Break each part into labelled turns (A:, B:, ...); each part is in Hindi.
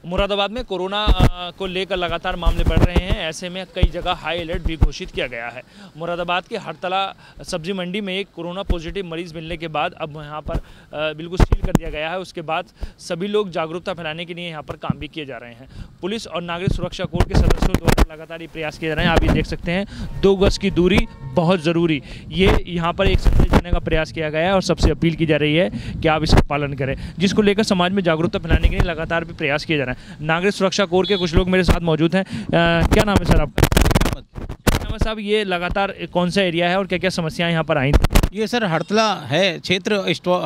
A: मुरादाबाद में कोरोना को लेकर लगातार मामले बढ़ रहे हैं। ऐसे में कई जगह हाई अलर्ट भी घोषित किया गया है। मुरादाबाद के हरतला सब्जी मंडी में एक कोरोना पॉजिटिव मरीज मिलने के बाद अब यहाँ पर बिल्कुल सील कर दिया गया है। उसके बाद सभी लोग जागरूकता फैलाने के लिए यहाँ पर काम भी किए जा रहे हैं। पुलिस और नागरिक सुरक्षा कोर के सदस्यों द्वारा लगातार ये प्रयास किए जा रहे हैं। आप ये देख सकते हैं, 2 गज की दूरी बहुत ज़रूरी, ये यहाँ पर एक संदेश देने का प्रयास किया गया है और सबसे अपील की जा रही है कि आप इसका पालन करें, जिसको लेकर समाज में जागरूकता फैलाने के लिए लगातार भी प्रयास किया जा रहा है। नागरिक सुरक्षा कोर के कुछ लोग मेरे साथ मौजूद हैं। क्या नाम है सर आपका? साहब, ये लगातार कौन सा एरिया है और क्या क्या समस्याएं यहाँ पर आई?
B: ये सर हरतला है क्षेत्र,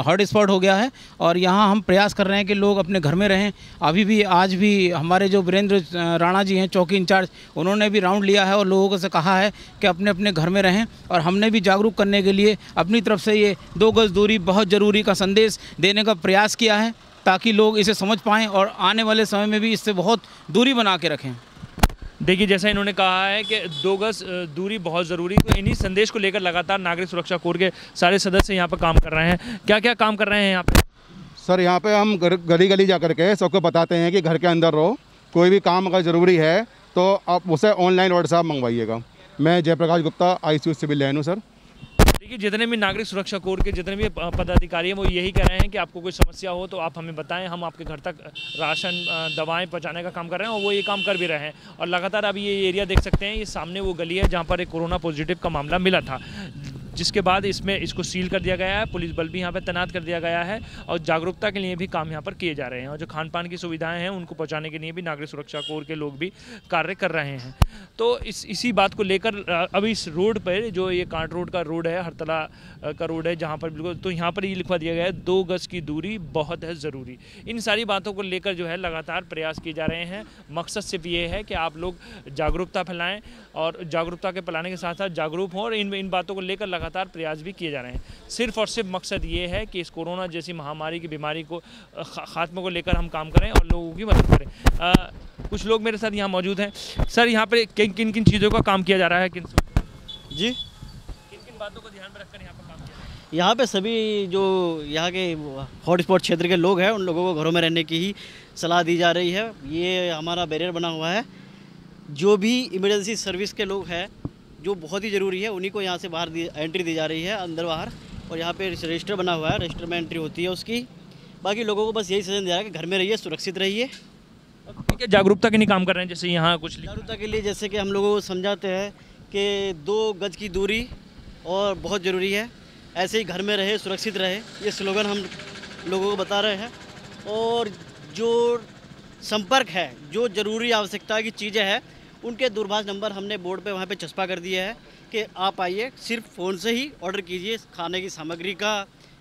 B: हॉट स्पॉट हो गया है और यहाँ हम प्रयास कर रहे हैं कि लोग अपने घर में रहें। अभी भी आज भी हमारे जो वीरेंद्र राणा जी हैं चौकी इंचार्ज, उन्होंने भी राउंड लिया है और लोगों से कहा है कि अपने अपने घर में रहें। और हमने भी जागरूक करने के लिए अपनी तरफ से ये 2 गज दूरी बहुत ज़रूरी का संदेश देने का प्रयास किया है, ताकि लोग इसे समझ पाएँ और आने वाले समय में भी इससे बहुत दूरी बना के रखें।
A: देखिए, जैसा इन्होंने कहा है कि 2 गज दूरी बहुत ज़रूरी, तो इन्हीं संदेश को लेकर लगातार नागरिक सुरक्षा कोर के सारे सदस्य यहाँ पर काम कर रहे हैं। क्या क्या काम कर रहे हैं यहाँ पे?
C: सर, यहाँ पे हम गली गली जा कर के सबको बताते हैं कि घर के अंदर रहो, कोई भी काम अगर ज़रूरी है तो आप उसे ऑनलाइन ऑर्डर से आप मंगवाइएगा। मैं Jayprakash Gupta, ICU civil line हूँ सर।
A: देखिए, जितने भी नागरिक सुरक्षा कोर के जितने भी पदाधिकारी हैं वो यही कह रहे हैं कि आपको कोई समस्या हो तो आप हमें बताएं, हम आपके घर तक राशन दवाएं पहुंचाने का काम कर रहे हैं और वो ये काम कर भी रहे हैं। और लगातार अभी ये एरिया देख सकते हैं, ये सामने वो गली है जहां पर एक कोरोना पॉजिटिव का मामला मिला था, जिसके बाद इसको सील कर दिया गया है। पुलिस बल भी यहाँ पे तैनात कर दिया गया है और जागरूकता के लिए भी काम यहाँ पर किए जा रहे हैं। और जो खान पान की सुविधाएं हैं उनको पहुँचाने के लिए भी नागरिक सुरक्षा कोर के लोग भी कार्य कर रहे हैं। तो इसी बात को लेकर अभी इस रोड पर, जो ये कांट रोड का रोड है, हरतला का रोड है, जहाँ पर बिल्कुल, तो यहाँ पर ये लिखवा दिया गया है 2 गज की दूरी बहुत है ज़रूरी। इन सारी बातों को लेकर जो है लगातार प्रयास किए जा रहे हैं। मकसद सिर्फ ये है कि आप लोग जागरूकता फैलाएं और जागरूकता के फैलाने के साथ साथ जागरूक हों और इन बातों को लेकर लगातार प्रयास भी किए जा रहे हैं। सिर्फ और सिर्फ मकसद ये है कि इस कोरोना जैसी महामारी की बीमारी को खात्मे को लेकर हम काम करें और लोगों की मदद करें। कुछ लोग मेरे साथ यहाँ मौजूद हैं। सर, यहाँ पर किन किन चीज़ों का काम किया जा रहा है? जी, किन किन बातों को ध्यान में रखकर यहाँ पर काम किया जा रहा है?
D: यहाँ पे सभी जो यहाँ के हॉट स्पॉट क्षेत्र के लोग हैं उन लोगों को घरों में रहने की ही सलाह दी जा रही है। ये हमारा बैरियर बना हुआ है। जो भी इमरजेंसी सर्विस के लोग हैं, जो बहुत ही ज़रूरी है, उन्हीं को यहाँ से बाहर एंट्री दी जा रही है, अंदर बाहर। और यहाँ पे रजिस्टर बना हुआ है, रजिस्टर में एंट्री होती है उसकी। बाकी लोगों को बस यही सजेशन दिया है कि घर में रहिए, सुरक्षित रहिए।
A: क्या जागरूकता के लिए काम कर रहे हैं? जैसे यहाँ कुछ
D: जागरूकता के लिए जैसे कि हम लोगों को समझाते हैं कि 2 गज की दूरी और बहुत ज़रूरी है, ऐसे ही घर में रहे, सुरक्षित रहे, ये स्लोगन हम लोगों को बता रहे हैं। और जो संपर्क है, जो ज़रूरी आवश्यकता की चीज़ें हैं, उनके दूरभाष नंबर हमने बोर्ड पे वहाँ पे चस्पा कर दिया है कि आप आइए, सिर्फ फ़ोन से ही ऑर्डर कीजिए खाने की सामग्री का,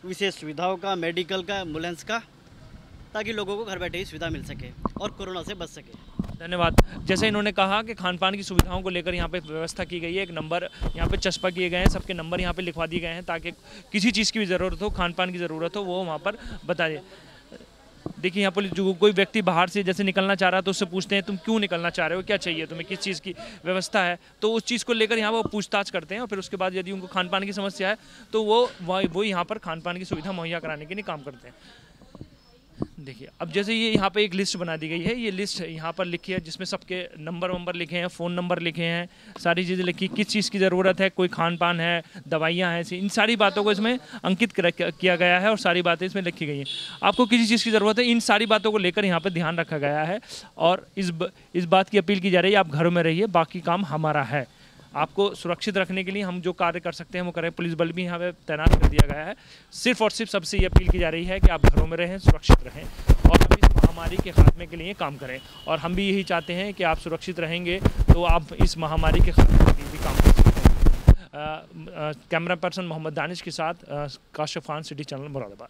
D: विशेष सुविधाओं का, मेडिकल का, एम्बुलेंस का, ताकि लोगों को घर बैठे ही सुविधा मिल सके और कोरोना से बच सके।
A: धन्यवाद। जैसे इन्होंने कहा कि खान पान की सुविधाओं को लेकर यहाँ पे व्यवस्था की गई है, एक नंबर यहाँ पे चस्पा किए गए हैं, सबके नंबर यहाँ पे लिखवा दिए गए हैं, ताकि किसी चीज़ की भी ज़रूरत हो, खान पान की ज़रूरत हो, वो वहाँ पर बताइए। देखिए, यहाँ पुलिस, जो कोई व्यक्ति बाहर से जैसे निकलना चाह रहा है तो उससे पूछते हैं तुम क्यों निकलना चाह रहे हो, क्या चाहिए तुम्हें, किस चीज़ की व्यवस्था है, तो उस चीज़ को लेकर यहाँ वो पूछताछ करते हैं। और फिर उसके बाद यदि उनको खान पान की समस्या है तो वो यहाँ पर खान पान की सुविधा मुहैया कराने के लिए काम करते हैं। देखिए, अब जैसे ये यहाँ पे एक लिस्ट बना दी गई है, ये लिस्ट यहाँ पर लिखी है जिसमें सबके नंबर लिखे हैं, फ़ोन नंबर लिखे हैं, सारी चीज़ें लिखी, किस चीज़ की ज़रूरत है, कोई खान पान है, दवाइयाँ हैं, इन सारी बातों को इसमें अंकित किया गया है और सारी बातें इसमें लिखी गई हैं। आपको किसी चीज़ की ज़रूरत है, इन सारी बातों को लेकर यहाँ पर ध्यान रखा गया है और इस बात की अपील की जा रही है, आप घरों में रहिए, बाकी काम हमारा है। आपको सुरक्षित रखने के लिए हम जो कार्य कर सकते हैं वो करें। पुलिस बल भी यहाँ पे तैनात कर दिया गया है। सिर्फ और सिर्फ सबसे ये अपील की जा रही है कि आप घरों में रहें, सुरक्षित रहें और हम इस महामारी के खात्मे के लिए काम करें। और हम भी यही चाहते हैं कि आप सुरक्षित रहेंगे तो आप इस महामारी के खात्मे के लिए भी काम कर सकते हैं। कैमरा पर्सन मोहम्मद दानिश के साथ काशिफ खान, सिटी चैनल, मुरादाबाद।